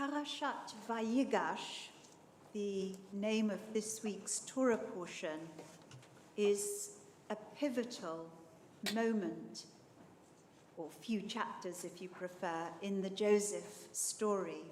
Parashat Vayigash, the name of this week's Torah portion, is a pivotal moment, or few chapters if you prefer, in the Joseph story.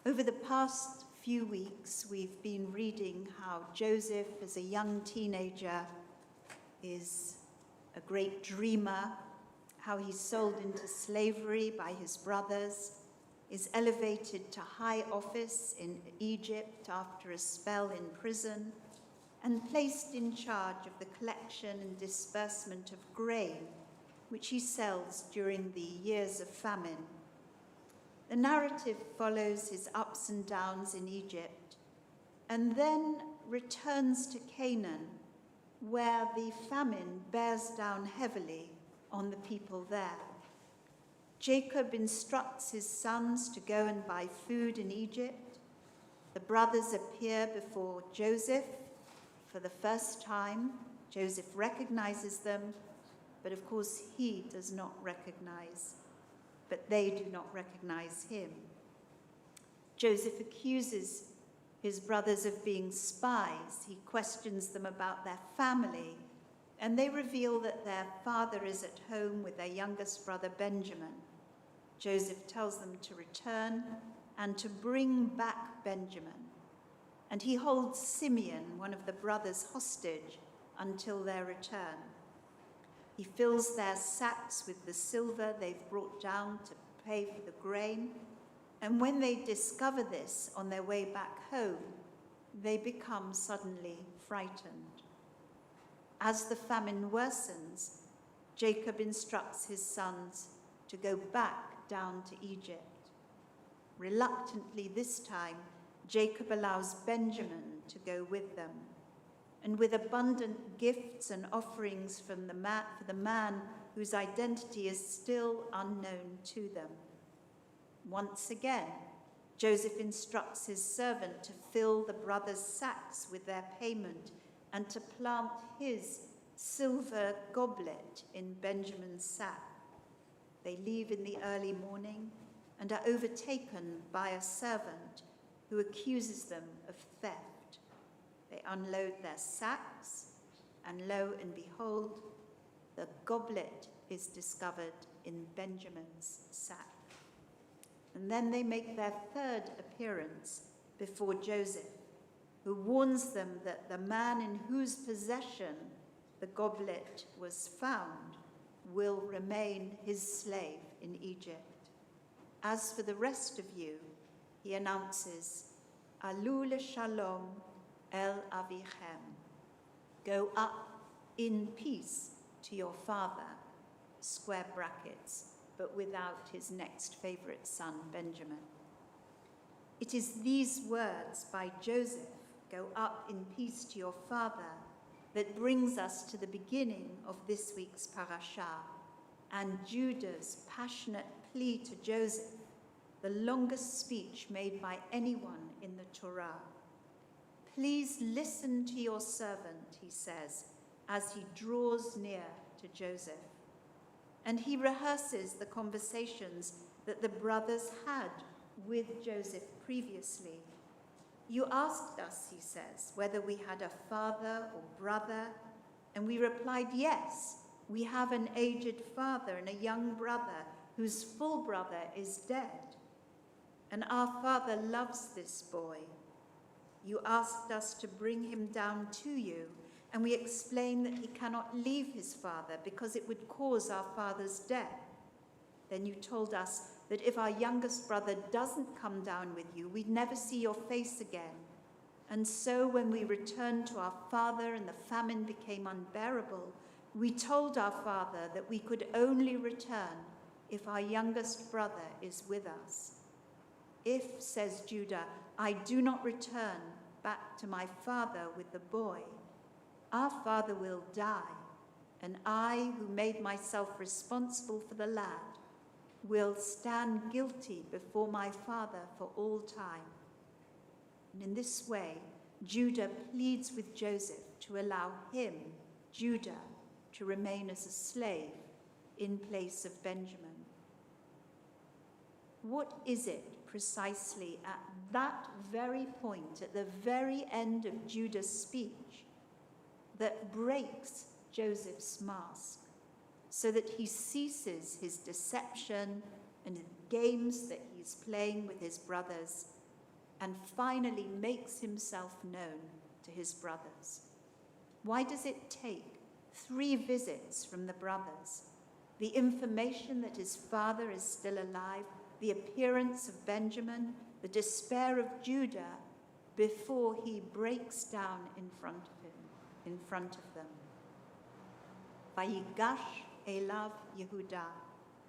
Over the past few weeks, we've been reading how Joseph, as a young teenager, is a great dreamer, how he's sold into slavery by his brothers, is elevated to high office in Egypt after a spell in prison, and placed in charge of the collection and disbursement of grain, which he sells during the years of famine. The narrative follows his ups and downs in Egypt, and then returns to Canaan, where the famine bears down heavily on the people there. Jacob instructs his sons to go and buy food in Egypt. The brothers appear before Joseph for the first time. Joseph recognizes them, but of course he does not recognize, but they do not recognize him. Joseph accuses his brothers of being spies. He questions them about their family, and they reveal that their father is at home with their youngest brother Benjamin. Joseph tells them to return and to bring back Benjamin, and he holds Simeon, one of the brothers, hostage until their return. He fills their sacks with the silver they've brought down to pay for the grain, and when they discover this on their way back home, they become suddenly frightened. As the famine worsens, Jacob instructs his sons to go back down to Egypt. Reluctantly this time, Jacob allows Benjamin to go with them, and with abundant gifts and offerings for the man whose identity is still unknown to them. Once again, Joseph instructs his servant to fill the brothers' sacks with their payment and to plant his silver goblet in Benjamin's sack. They leave in the early morning and are overtaken by a servant who accuses them of theft. They unload their sacks, and lo and behold, the goblet is discovered in Benjamin's sack. And then they make their third appearance before Joseph, who warns them that the man in whose possession the goblet was found will remain his slave in Egypt. As for the rest of you, he announces, Alu Shalom el avichem. Go up in peace to your father, square brackets, but without his next favorite son, Benjamin. It is these words by Joseph, go up in peace to your father, that brings us to the beginning of this week's parashah and Judah's passionate plea to Joseph, the longest speech made by anyone in the Torah. Please listen to your servant, he says, as he draws near to Joseph. And he rehearses the conversations that the brothers had with Joseph previously. You asked us, he says, whether we had a father or brother, and we replied, yes, we have an aged father and a young brother whose full brother is dead. And our father loves this boy. You asked us to bring him down to you, and we explained that he cannot leave his father because it would cause our father's death. Then you told us that if our youngest brother doesn't come down with you, we'd never see your face again. And so when we returned to our father and the famine became unbearable, we told our father that we could only return if our youngest brother is with us. If, says Judah, I do not return back to my father with the boy, our father will die, and I, who made myself responsible for the lad, will stand guilty before my father for all time. And in this way, Judah pleads with Joseph to allow him, Judah, to remain as a slave in place of Benjamin. What is it precisely at that very point, at the very end of Judah's speech, that breaks Joseph's mask so that he ceases his deception and the games that he's playing with his brothers and finally makes himself known to his brothers? Why does it take 3 visits from the brothers, the information that his father is still alive, the appearance of Benjamin, the despair of Judah, before he breaks down in front of them? Vayigash elav Yehuda.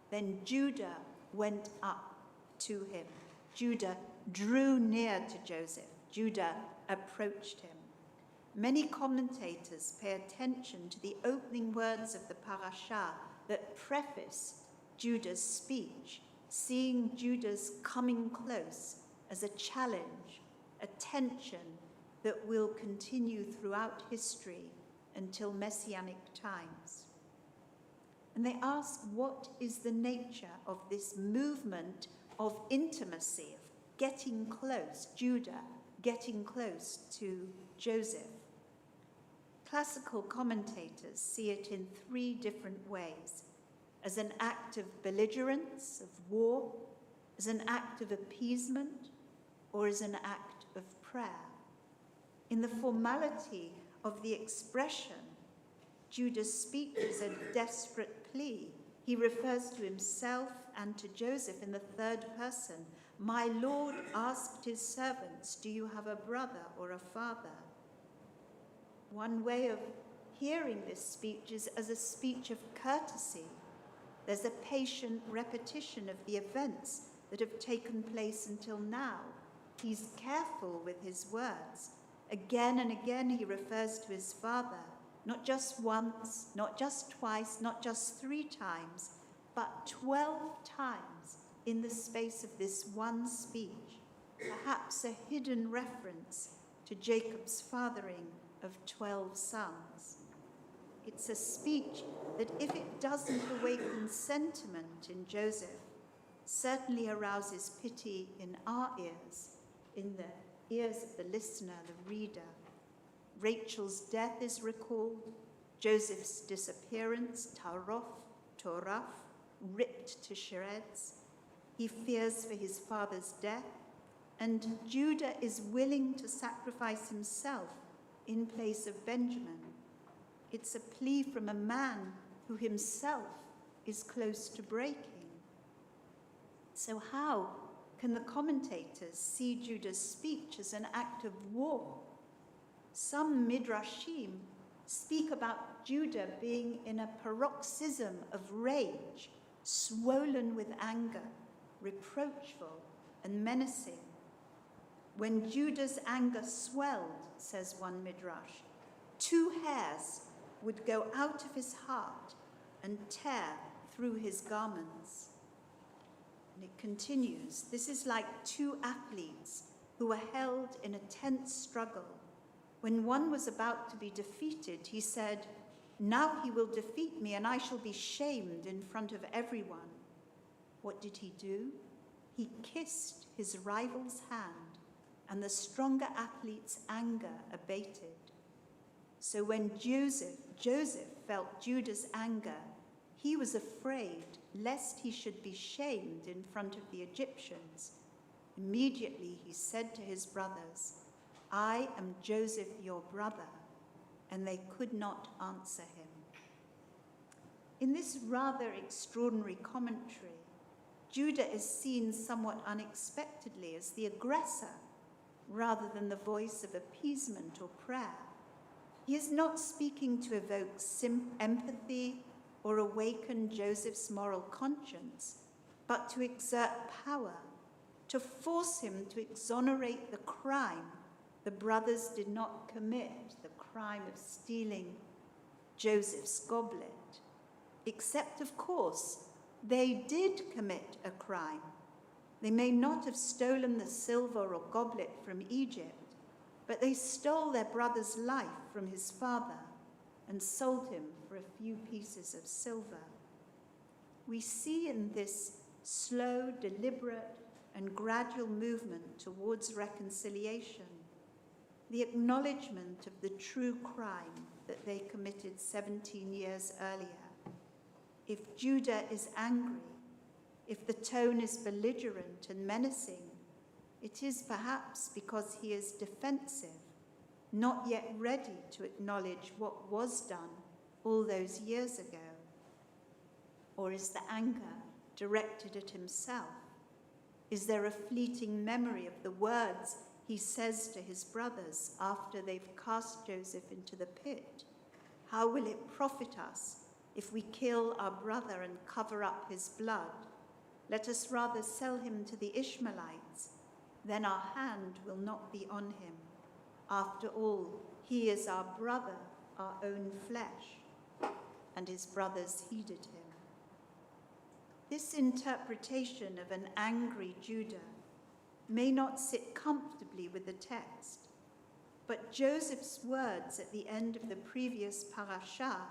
Then Judah went up to him. Judah drew near to Joseph. Judah approached him. Many commentators pay attention to the opening words of the parashah that preface Judah's speech, seeing Judah's coming close as a challenge, a tension that will continue throughout history until Messianic times. And they ask, what is the nature of this movement of intimacy, of getting close, Judah getting close to Joseph? Classical commentators see it in 3 different ways: as an act of belligerence, of war, as an act of appeasement, or as an act of prayer. In the formality of the expression, Judah's speech is a desperate plea. He refers to himself and to Joseph in the 3rd person. My Lord asked his servants, do you have a brother or a father? One way of hearing this speech is as a speech of courtesy. There's a patient repetition of the events that have taken place until now. He's careful with his words. Again and again he refers to his father, not just once, not just twice, not just 3 times, but 12 times in the space of this one speech, perhaps a hidden reference to Jacob's fathering of 12 sons. It's a speech that, if it doesn't awaken sentiment in Joseph, certainly arouses pity in our ears, in the ears of the listener, the reader. Rachel's death is recalled, Joseph's disappearance, Torah, ripped to shreds. He fears for his father's death, and Judah is willing to sacrifice himself in place of Benjamin. It's a plea from a man who himself is close to breaking. So how can the commentators see Judah's speech as an act of war? Some midrashim speak about Judah being in a paroxysm of rage, swollen with anger, reproachful and menacing. When Judah's anger swelled, says one midrash, 2 hairs would go out of his heart and tear through his garments. And it continues, this is like 2 athletes who were held in a tense struggle. When one was about to be defeated, he said, now he will defeat me and I shall be shamed in front of everyone. What did he do? He kissed his rival's hand, and the stronger athlete's anger abated. So when Joseph felt Judah's anger, he was afraid lest he should be shamed in front of the Egyptians. Immediately he said to his brothers, I am Joseph your brother, and they could not answer him. In this rather extraordinary commentary, Judah is seen somewhat unexpectedly as the aggressor, rather than the voice of appeasement or prayer. He is not speaking to evoke empathy or awaken Joseph's moral conscience, but to exert power, to force him to exonerate the crime the brothers did not commit, the crime of stealing Joseph's goblet. Except, of course, they did commit a crime. They may not have stolen the silver or goblet from Egypt, but they stole their brother's life from his father and sold him for a few pieces of silver. We see in this slow, deliberate, and gradual movement towards reconciliation, the acknowledgement of the true crime that they committed 17 years earlier. If Judah is angry, if the tone is belligerent and menacing, it is perhaps because he is defensive, not yet ready to acknowledge what was done all those years ago. Or is the anger directed at himself? Is there a fleeting memory of the words he says to his brothers after they've cast Joseph into the pit? How will it profit us if we kill our brother and cover up his blood? Let us rather sell him to the Ishmaelites, then our hand will not be on him. After all, he is our brother, our own flesh. And his brothers heeded him. This interpretation of an angry Judah may not sit comfortably with the text, but Joseph's words at the end of the previous parashah,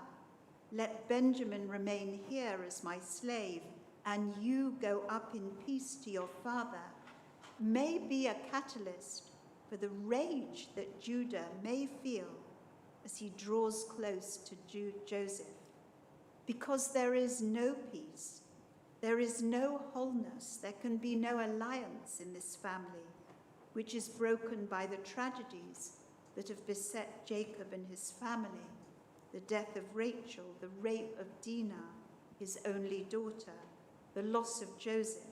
"Let Benjamin remain here as my slave, and you go up in peace to your father," may be a catalyst for the rage that Judah may feel as he draws close to Joseph. Because there is no peace, there is no wholeness, there can be no alliance in this family, which is broken by the tragedies that have beset Jacob and his family, the death of Rachel, the rape of Dinah, his only daughter, the loss of Joseph,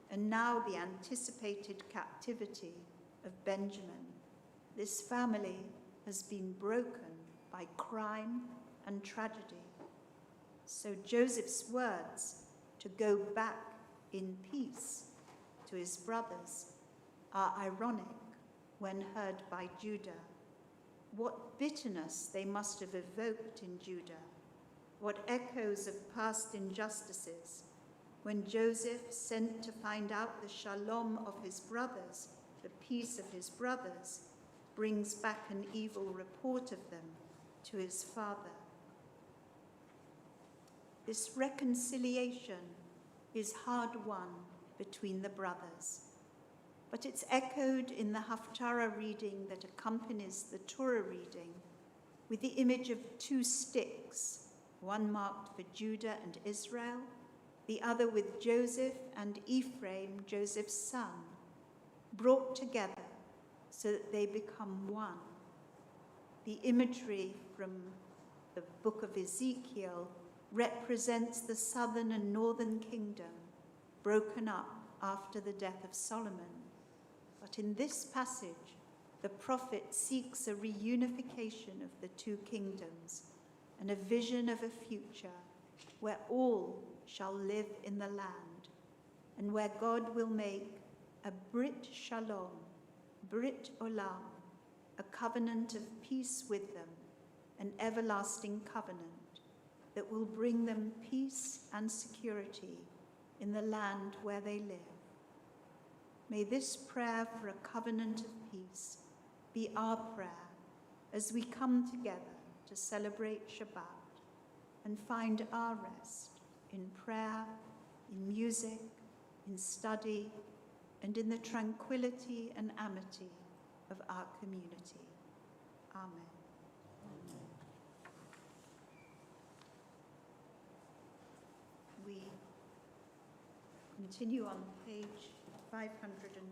and now the anticipated captivity of Benjamin. This family has been broken by crime and tragedy. So Joseph's words to go back in peace to his brothers are ironic when heard by Judah. What bitterness they must have evoked in Judah, what echoes of past injustices, when Joseph, sent to find out the shalom of his brothers, the peace of his brothers, brings back an evil report of them to his father. This reconciliation is hard won between the brothers, but it's echoed in the Haftarah reading that accompanies the Torah reading with the image of two sticks, one marked for Judah and Israel, the other with Joseph and Ephraim, Joseph's son, brought together so that they become one. The imagery from the book of Ezekiel represents the southern and northern kingdom broken up after the death of Solomon. But in this passage, the prophet seeks a reunification of the two kingdoms and a vision of a future where all shall live in the land and where God will make a Brit Shalom, Brit Olam, a covenant of peace with them, an everlasting covenant that will bring them peace and security in the land where they live. May this prayer for a covenant of peace be our prayer as we come together to celebrate Shabbat and find our rest in prayer, in music, in study, and in the tranquility and amity of our community. Amen. We continue on page 520.